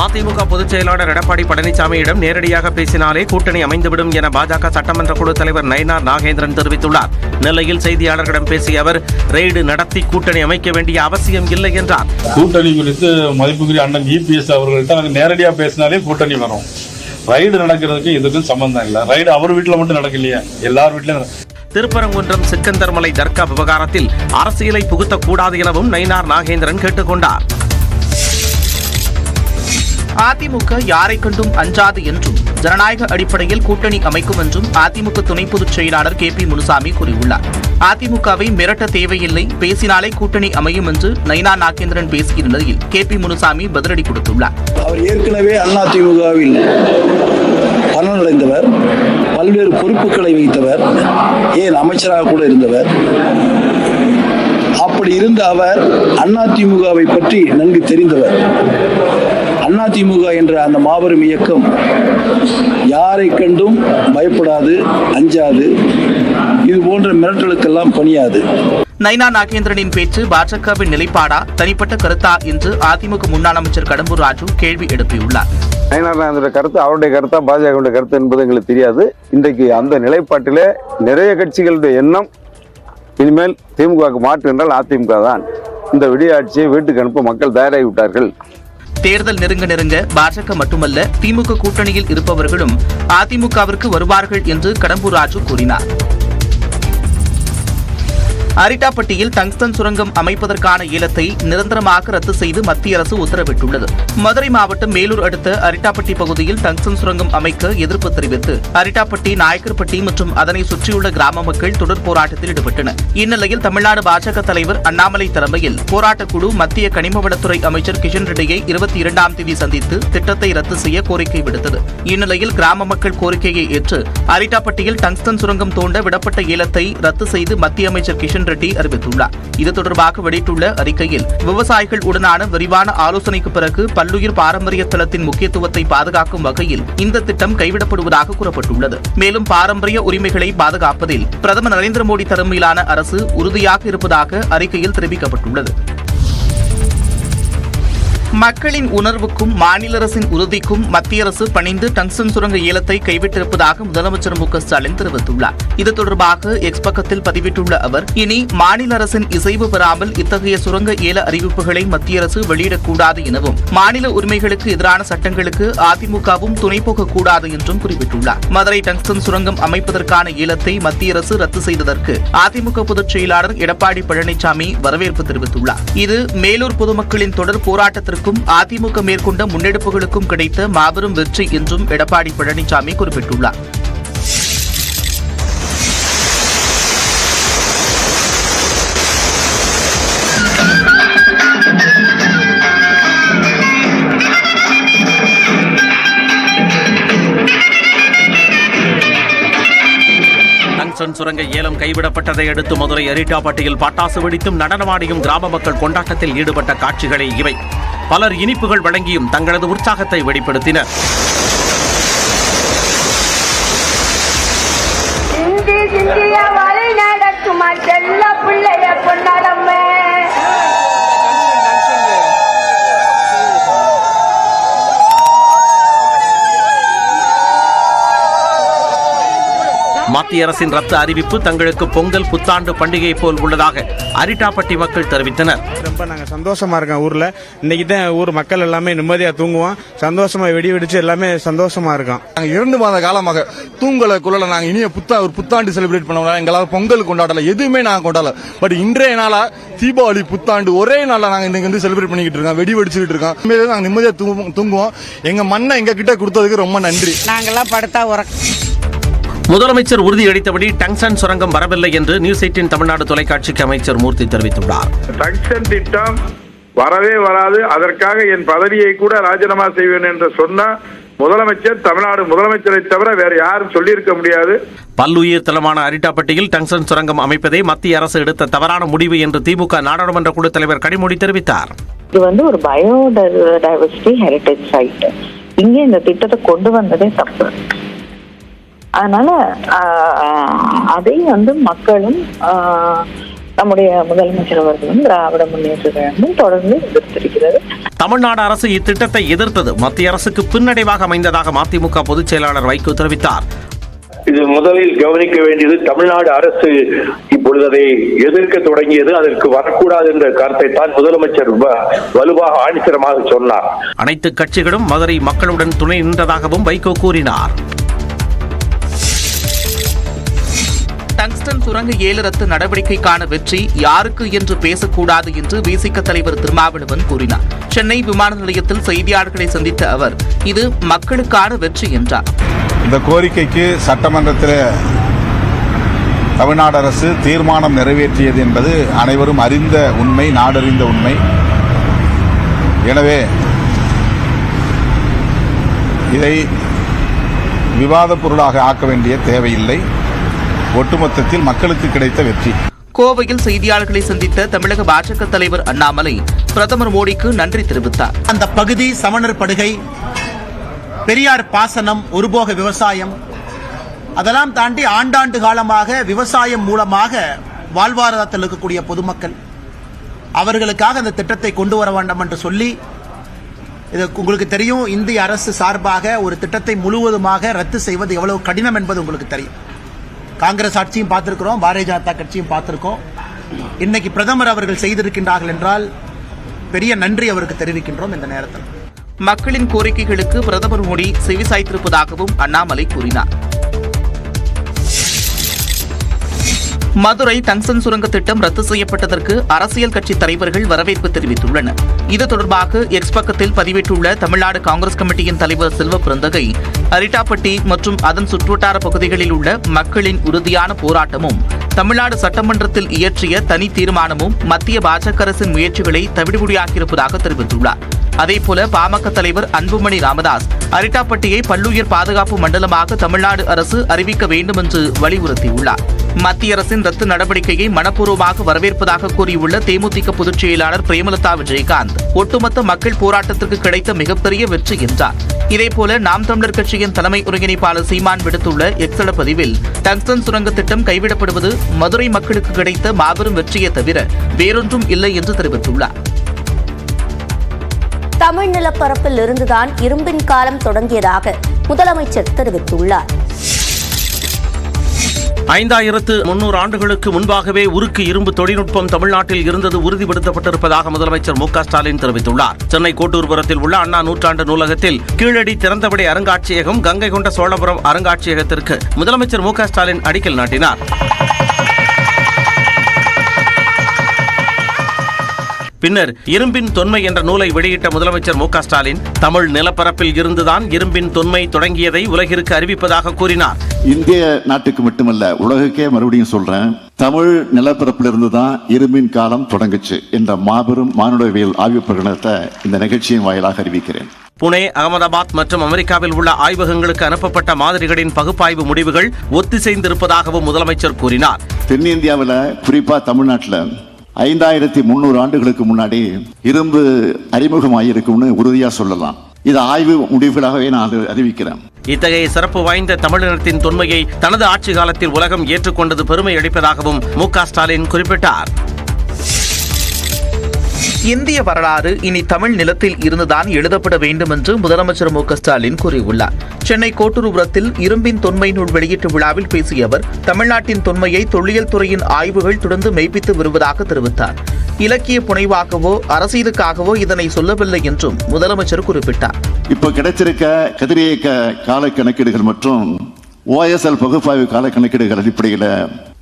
அதிமுக பொதுச் செயலாளர் எடப்பாடி பழனிசாமியிடம் நேரடியாக பேசினாலே கூட்டணி அமைந்துவிடும் என பாஜக சட்டமன்ற குழு தலைவர் நயினார் நாகேந்திரன் தெரிவித்துள்ளார். நெல்லையில் செய்தியாளர்களிடம் பேசிய அவர், ரெய்டு நடத்தி கூட்டணி அமைக்க வேண்டிய அவசியம் இல்லை என்றார். கூட்டணி குறித்து மதிப்புக்குரிய அண்ணன் EPS அவர்கள்ட்ட நாங்கள் நேரடியாக பேசினாலே கூட்டணி வரும். ரைடு நடக்கிறதுக்கு இதுக்கும் சம்பந்தம் இல்லை. ரைடு அவர் வீட்டில் மட்டும் நடக்கலையே, எல்லார் வீட்டிலும். திருப்பரங்குன்றம் சிக்கந்தர்மலை தர்கா விவகாரத்தில் அரசியலை புகுத்தக்கூடாது எனவும் நயினார் நாகேந்திரன் கேட்டுக் கொண்டார். அதிமுக யாரை கண்டும் அஞ்சாது என்றும் ஜனநாயக அடிப்படையில் கூட்டணி அமைக்கும் என்றும் அதிமுக துணை பொதுச் செயலாளர் KP முனுசாமி கூறியுள்ளார். அதிமுகவை மிரட்ட தேவையில்லை, பேசினாலே கூட்டணி அமையும் என்று நயினார் நாகேந்திரன் பேசிய நிலையில் KP முனுசாமி பதிலடி கொடுத்துள்ளார். அவர் ஏற்கனவே அதிமுகவில் பலனடைந்தவர், பல்வேறு பொறுப்புகளை வைத்தவர், ஏன் அமைச்சராக கூட இருந்தவர். அப்படி இருந்த அவர் அதிமுகவை பற்றி நன்கு தெரிந்தவர். அதிமுக என்ற அந்த மாபெரும் இயக்கம் யாரை கண்டும் பயப்படாது, அஞ்சாது, இது போன்ற மிரட்டலுக்கெல்லாம் பணியாது. நயினார் நாகேந்திரனின் பேச்சு பாஜகவின் நிலைப்பாடா, தனிப்பட்ட கருத்தா என்று அதிமுக முன்னாள் அமைச்சர் கடம்பூர் ராஜு கேள்வி எழுப்பியுள்ளார். நயினார் நாகேந்திரன் கருத்து அவருடைய கருத்தா, பாஜகவுடைய கருத்து என்பது எங்களுக்கு தெரியாது. இன்றைக்கு அந்த நிலைப்பாட்டிலே நிறைய கட்சிகளுடைய எண்ணம் இனிமேல் திமுகவுக்கு மாற்று என்றால் அதிமுக தான். இந்த விடியாட்சியை வீட்டுக்கு அனுப்ப மக்கள் தயாராகி விட்டார்கள். தேர்தல் நெருங்க பாஜக மட்டுமல்ல, திமுக கூட்டணியில் இருப்பவர்களும் அதிமுகவிற்கு வருவார்கள் என்று கடம்பூர் ராஜு கூறினார். அரிட்டாப்பட்டியில் டங்ஸ்டன் சுரங்கம் அமைப்பதற்கான ஏலத்தை நிரந்தரமாக ரத்து செய்து மத்திய அரசு உத்தரவிட்டுள்ளது. மதுரை மாவட்டம் மேலூர் அடுத்த அரிட்டாப்பட்டி பகுதியில் டங்ஸ்டன் சுரங்கம் அமைக்க எதிர்ப்பு தெரிவித்து அரிட்டாப்பட்டி, நாயக்கர்பட்டி மற்றும் அதனை சுற்றியுள்ள கிராம மக்கள் தொடர் போராட்டத்தில் ஈடுபட்டனர். இந்நிலையில் தமிழ்நாடு பாஜக தலைவர் அண்ணாமலை தலைமையில் போராட்டக்குழு மத்திய கனிமவளத்துறை அமைச்சர் கிஷன் ரெட்டியை 22ஆம் தேதி சந்தித்து திட்டத்தை ரத்து செய்ய கோரிக்கை விடுத்தது. இந்நிலையில் கிராம மக்கள் கோரிக்கையை ஏற்று அரிட்டாப்பட்டியில் டங்ஸ்டன் சுரங்கம் தோண்ட விடப்பட்ட ஏலத்தை ரத்து செய்து மத்திய அமைச்சர் கிஷன் ரெட்டி அறிவித்துள்ளார். இது தொடர்பாக வெளியிட்டுள்ள அறிக்கையில், விவசாயிகள் உடனான விரிவான ஆலோசனைக்கு பிறகு பல்லுயிர் பாரம்பரிய தளத்தின் முக்கியத்துவத்தை பாதுகாக்கும் வகையில் இந்த திட்டம் கைவிடப்படுவதாக கூறப்பட்டுள்ளது. மேலும் பாரம்பரிய உரிமைகளை பாதுகாப்பதில் பிரதமர் நரேந்திர மோடி தலைமையிலான அரசு உறுதியாக இருப்பதாக அறிக்கையில் தெரிவிக்கப்பட்டுள்ளது. மக்களின் உணர்வுக்கும் மாநில அரசின் உறுதிக்கும் மத்திய அரசு பணிந்து டங்ஸ்டன் சுரங்க ஏலத்தை கைவிட்டிருப்பதாக முதலமைச்சர் மு க ஸ்டாலின் தெரிவித்துள்ளார். இது தொடர்பாக எக்ஸ் பக்கத்தில் பதிவிட்டுள்ள அவர், இனி மாநில அரசின் இசைவு பெறாமல் இத்தகைய சுரங்க ஏல அறிவிப்புகளை மத்திய அரசு வெளியிடக்கூடாது எனவும், மாநில உரிமைகளுக்கு எதிரான சட்டங்களுக்கு அதிமுகவும் துணை போகக்கூடாது என்றும் குறிப்பிட்டுள்ளார். மதுரை டங்ஸ்டன் சுரங்கம் அமைப்பதற்கான ஏலத்தை மத்திய அரசு ரத்து செய்ததற்கு அதிமுக பொதுச் செயலாளர் எடப்பாடி பழனிசாமி வரவேற்பு தெரிவித்துள்ளார். இது மேலூர் பொதுமக்களின் தொடர் போராட்டத்திற்கு அதிமுக மேற்கொண்ட முன்னெடுப்புகளுக்கும் கிடைத்த மாபெரும் வெற்றி என்றும் எடப்பாடி பழனிசாமி குறிப்பிட்டுள்ளார். டங்ஸ்டன் சுரங்க ஏலம் கைவிடப்பட்டதை அடுத்து மதுரை அரிட்டாப்பட்டியில் பட்டாசு வெடித்தும் நடனமாடியும் கிராம மக்கள் கொண்டாட்டத்தில் ஈடுபட்ட காட்சிகளே இவை. பலர் இனிப்புகள் வழங்கியும் தங்களது உற்சாகத்தை வெளிப்படுத்தினர். மத்திய அரசின் ரத்து அறிவிப்பு தங்களுக்கு பொங்கல் புத்தாண்டு பண்டிகை போல் உள்ளதாக அரிட்டாப்பட்டி மக்கள் தெரிவித்தனர். ரொம்ப நாங்கள் சந்தோஷமா இருக்கோம். ஊர்ல இன்னைக்கு தான் ஊர் மக்கள் எல்லாமே நிம்மதியா தூங்குவோம், சந்தோஷமா வெடி வெடிச்சு எல்லாமே சந்தோஷமா இருக்கோம். நாங்கள் 2 மாத காலமாக தூங்கல குழல நாங்கள் இனிய ஒரு புத்தாண்டு செலிப்ரேட் பண்ணலாம். எங்களால் பொங்கல் கொண்டாடல, எதுவுமே நாங்கள் கொண்டாடல. பட் இன்றைய நாளா தீபாவளி புத்தாண்டு ஒரே நாளா நாங்கள் இன்னைக்கு வந்து செலிப்ரேட் பண்ணிக்கிட்டு இருக்கோம், வெடி வெடிச்சுக்கிட்டு இருக்கோம். நாங்கள் நிம்மதியா தூங்குவோம். எங்க மண்ணை எங்க கிட்ட கொடுத்ததுக்கு ரொம்ப நன்றி. நாங்கெல்லாம் படுத்தா முதலமைச்சர் உறுதியளித்தபடி டங்ஸ்டன் சுரங்கம் வரவில்லை என்று நியூஸ் 18 தமிழ்நாடு தொலைக்காட்சிக்கு அமைச்சர் மூர்த்தி தெரிவித்துள்ளார். டங்ஸ்டன் திட்டம் வரவே வராது, அதற்காக என் பதவியை கூட ராஜினாமா செய்வேன் என்று சொன்ன முதலமைச்சர் தமிழ்நாடு முதலமைச்சரை தவிர வேற யாரும் சொல்லியிருக்க முடியாது. பல்லுயிர் தலமான அரிட்டாப்பட்டியில் டங்ஸ்டன் சுரங்கம் அமைப்பதே மத்திய அரசு எடுத்த தவறான முடிவு என்று திமுக நாடாளுமன்ற குழு தலைவர் கனிமொழி தெரிவித்தார். இது வந்து ஒரு பயோடைவர்சிட்டி ஹெரிடேஜ் சைட். இங்கே இந்த திட்டத்தை கொண்டு வந்ததே தப்பு. அதனால அதை வந்து மக்களும் நம்முடைய முதலமைச்சர் அவர்களும் திராவிட முன்னேற்ற கழகமும் தொடர்ந்து எதிர்த்திருக்கிறது. தமிழ்நாடு அரசு இத்திட்டத்தை எதிர்த்தது மத்திய அரசுக்கு பின்னடைவாக அமைந்ததாக மதிமுக பொதுச் செயலாளர் வைகோ தெரிவித்தார். இது முதலில் கவனிக்க வேண்டியது தமிழ்நாடு அரசு இப்பொழுது அதை எதிர்க்க தொடங்கியது, அதற்கு வரக்கூடாது என்ற கருத்தை தான் முதலமைச்சர் வலுவாக ஆணித்தரமாக சொன்னார். அனைத்து கட்சிகளும் மதுரை மக்களுடன் துணை நின்றதாகவும் வைகோ கூறினார். டங்ஸ்டன் சுரங்க ஏல ரத்து நடவடிக்கைக்கான வெற்றி யாருக்கு என்று பேசக்கூடாது என்று விசிக தலைவர் திருமாவளவன் கூறினார். சென்னை விமான நிலையத்தில் செய்தியாளர்களை சந்தித்த அவர் இது மக்களுக்கான வெற்றி என்றார். இந்த கோரிக்கைக்கு சட்டமன்றத்தில் தமிழ்நாடு அரசு தீர்மானம் நிறைவேற்றியது என்பது அனைவரும் அறிந்த உண்மை, நாடறிந்த உண்மை. எனவே இதை விவாத பொருளாக ஆக்க வேண்டிய தேவையில்லை. ஒட்டுமொத்தத்தில் மக்களுக்கு கிடைத்த வெற்றி. கோவையில் செய்தியாளர்களை சந்தித்த தமிழக பாஜக தலைவர் அண்ணாமலை பிரதமர் மோடிக்கு நன்றி தெரிவித்தார். அந்த பகுதி சமணர் படுகை, பெரியார் பாசனம், ஒருபோக விவசாயம், அதெல்லாம் தாண்டி ஆண்டாண்டு காலமாக விவசாயம் மூலமாக வாழ்வாதாரத்தில் இருக்கக்கூடிய பொதுமக்கள், அவர்களுக்காக அந்த திட்டத்தை கொண்டு வர வேண்டும் என்று சொல்லி, இது உங்களுக்கு தெரியும், இந்திய அரசு சார்பாக ஒரு திட்டத்தை முழுவதுமாக ரத்து செய்வது எவ்வளவு கடினம் என்பது உங்களுக்கு தெரியும். காங்கிரஸ் ஆட்சியும் பார்த்திருக்கிறோம், பாரதிய ஜனதா கட்சியும் பார்த்திருக்கோம். இன்னைக்கு பிரதமர் அவர்கள் செய்திருக்கின்றார்கள் என்றால் பெரிய நன்றி அவருக்கு தெரிவிக்கின்றோம். இந்த நேரத்தில் மக்களின் கோரிக்கைகளுக்கு பிரதமர் மோடி செவிசாய்த்திருப்பதாகவும் அண்ணாமலை கூறினார். மதுரை டங்ஸ்டன் சுரங்க திட்டம் ரத்து செய்யப்பட்டதற்கு அரசியல் கட்சி தலைவர்கள் வரவேற்பு தெரிவித்துள்ளனர். இது தொடர்பாக எக்ஸ் பக்கத்தில் பதிவிட்டுள்ள தமிழ்நாடு காங்கிரஸ் கமிட்டியின் தலைவர் செல்வ பிறந்தகை, அரிட்டாப்பட்டி மற்றும் அதன் சுற்றுவட்டார பகுதிகளில் உள்ள மக்களின் உறுதியான போராட்டமும் தமிழ்நாடு சட்டமன்றத்தில் இயற்றிய தனி தீர்மானமும் மத்திய பாஜக அரசின் முயற்சிகளை தவிடுபொடியாக்கியிருப்பதாக தெரிவித்துள்ளார். அதேபோல பாமக தலைவர் அன்புமணி ராமதாஸ் அரிட்டாப்பட்டியை பல்லுயிர் பாதுகாப்பு மண்டலமாக தமிழ்நாடு அரசு அறிவிக்க வேண்டும் என்று வலியுறுத்தியுள்ளார். மத்திய அரசின் ரத்து நடவடிக்கையை மனப்பூர்வமாக வரவேற்பதாக கூறியுள்ள தேமுதிக பொதுச் செயலாளர் பிரேமலதா விஜயகாந்த் ஒட்டுமொத்த மக்கள் போராட்டத்திற்கு கிடைத்த மிகப்பெரிய வெற்றி என்றார். இதேபோல நாம் தமிழர் கட்சியின் தலைமை ஒருங்கிணைப்பாளர் சீமான் விடுத்துள்ள எக்ஸல பதிவில் டங்ஸ்டன் சுரங்க திட்டம் கைவிடப்படுவது மதுரை மக்களுக்கு கிடைத்த மாபெரும் வெற்றியை தவிர வேறொன்றும் இல்லை என்று தெரிவித்துள்ளார். தமிழ் நிலப்பரப்பில் இருந்துதான் இரும்பின் காலம் தொடங்கியதாக முதலமைச்சர் தெரிவித்துள்ளார். 5300 ஆண்டுகளுக்கு முன்பாகவே உருக்கு இரும்பு தொழில்நுட்பம் தமிழ்நாட்டில் இருந்தது உறுதிப்படுத்தப்பட்டிருப்பதாக முதலமைச்சர் மு.க.ஸ்டாலின் தெரிவித்துள்ளார். சென்னை கோட்டூர்புரத்தில் உள்ள அண்ணா நூற்றாண்டு நூலகத்தில் கீழடி திறந்தவெளி அருங்காட்சியகம், கங்கை கொண்ட சோழபுரம் அருங்காட்சியகத்திற்கு முதலமைச்சர் மு.க.ஸ்டாலின் அடிக்கல் நாட்டினார். பின்னர் இரும்பின் தொன்மை என்ற நூலை வெளியிட்ட முதலமைச்சர் மு.க.ஸ்டாலின் தமிழ் நிலப்பரப்பில் இருந்துதான் இரும்பின் தொன்மை தொடங்கியதை உலகிற்கு அறிவிப்பதாக கூறினார். இந்திய நாட்டுக்கு மட்டுமல்ல, உலகுக்கே மறுபடியும் சொல்றேன், தமிழ் நிலப்பரப்பில் இருந்துதான் இரும்பின் காலம் தொடங்குச்சு என்ற மாபெரும் மானுடவியல் ஆய்வு பிரகடனத்தை இந்த நிகழ்ச்சியின் வாயிலாக அறிவிக்கிறேன். புனே, அகமதாபாத் மற்றும் அமெரிக்காவில் உள்ள ஆய்வகங்களுக்கு அனுப்பப்பட்ட மாதிரிகளின் பகுப்பாய்வு முடிவுகள் ஒத்திசைந்திருப்பதாகவும் முதலமைச்சர் கூறினார். தென்னிந்தியாவில், குறிப்பா தமிழ்நாட்டில் 5300 ஆண்டுகளுக்கு முன்னாடி இரும்பு அறிமுகமாயிருக்கும்னு உறுதியா சொல்லலாம். இது ஆய்வு முடிவுகளாகவே நான் அறிவிக்கிறேன். இத்தகைய சிறப்பு வாய்ந்த தமிழினத்தின் தொன்மையை தனது ஆட்சி காலத்தில் உலகம் ஏற்றுக்கொண்டது பெருமை அளிப்பதாகவும் மு.க.ஸ்டாலின் குறிப்பிட்டார். இந்திய வரலாறு இனி தமிழ் நிலத்தில் இருந்துதான் எழுதப்பட வேண்டும் என்று முதலமைச்சர் மு.க.ஸ்டாலின் கூறியுள்ளார். சென்னை கோட்டூர்புரத்தில் இரும்பின் தொன்மை நூல் வெளியீட்டு விழாவில் பேசிய அவர் தமிழ்நாட்டின் தொன்மையை தொல்லியல் துறையின் ஆய்வுகள் தொடர்ந்து மெய்ப்பித்து வருவதாக தெரிவித்தார். இலக்கிய புனைவாகவோ அரசியலுக்காகவோ இதனை சொல்லவில்லை என்றும் முதலமைச்சர் குறிப்பிட்டார். இப்போ கிடைச்சிருக்க கதிரியக்க கால கணக்கீடுகள் மற்றும் OSL பகுப்பாய்வு கால கணக்கீடுகள் அடிப்படையில்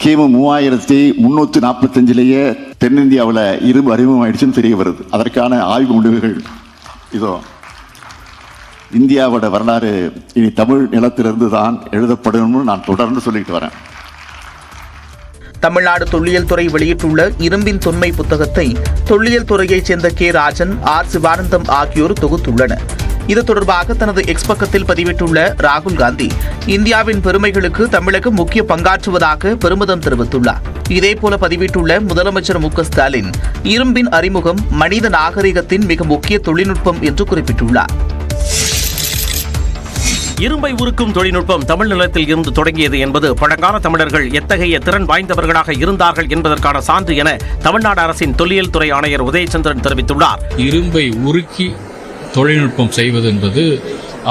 கிமு 3345 தென்னிந்தியாவில் இரும்பு அறிமுகமாயிடுச்சுன்னு தெரிய வருது. அதற்கான ஆய்வு முடிவுகள் இதோ. இந்தியாவோட வரலாறு இனி தமிழ் நிலத்திலிருந்து தான் எழுதப்படணும்னு நான் தொடர்ந்து சொல்லிட்டு வரேன். தமிழ்நாடு தொல்லியல் துறை வெளியிட்டுள்ள இரும்பின் தொன்மை புத்தகத்தை தொல்லியல் துறையைச் சேர்ந்த கே. ராஜன், ஆர். சிவானந்தம் ஆகியோர் தொகுத்துள்ளனர். இது தொடர்பாக தனது எக்ஸ் பக்கத்தில் பதிவிட்டுள்ள ராகுல் காந்தி இந்தியாவின் பெருமைகளுக்கு தமிழகம் முக்கிய பங்காற்றுவதாக பெருமிதம் தெரிவித்துள்ளார். இதேபோல பதிவிட்டுள்ள முதலமைச்சர் மு.க.ஸ்டாலின் இரும்பின் அறிமுகம் மனித நாகரிகத்தின் மிக முக்கிய தொழில்நுட்பம் என்று குறிப்பிட்டுள்ளார். இரும்பை உருக்கும் தொழில்நுட்பம் தமிழ் நிலத்தில் இருந்து தொடங்கியது என்பது பழங்கால தமிழர்கள் எத்தகைய திறன் வாய்ந்தவர்களாக இருந்தார்கள் என்பதற்கான சான்று என தமிழ்நாடு அரசின் தொல்லியல் துறை ஆணையர் உதயச்சந்திரன் தெரிவித்துள்ளார். இரும்பை உருக்கி தொழில்நுட்பம் செய்வது என்பது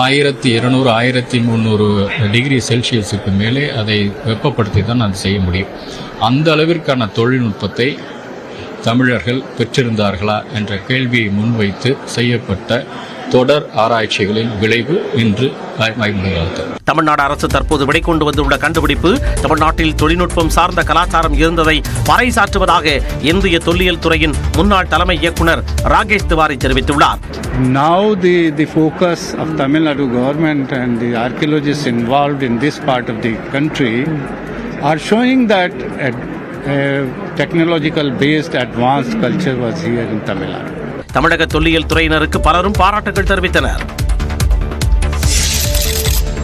1200 1300 டிகிரி செல்சியஸுக்கு மேலே அதை வெப்பப்படுத்தி தான் அது செய்ய முடியும். அந்த அளவிற்கான தொழில்நுட்பத்தை தமிழர்கள் பெற்றிருந்தார்களா என்ற கேள்வியை முன்வைத்து செய்யப்பட்ட தொடர் ஆராய்ச்சிகளின் விளைவு இன்று தமிழ்நாடு அரசு தற்போது வெளிக்கொண்டு வந்துள்ள கண்டுபிடிப்பு தமிழ்நாட்டில் தொழில்நுட்பம் சார்ந்த கலாச்சாரம் இருந்ததை பறைசாற்றுவதாக இந்திய தொல்லியல் துறையின் முன்னாள் தலைமை இயக்குனர் ராகேஷ் திவாரி தெரிவித்துள்ளார். Now the focus of Tamil Nadu government and the archaeologists involved in this part of the country are showing that a technological based advanced culture was here in Tamil Nadu. தமிழக தொல்லியல் துறையினருக்கு பலரும் பாராட்டுகள் தெரிவித்தனர்.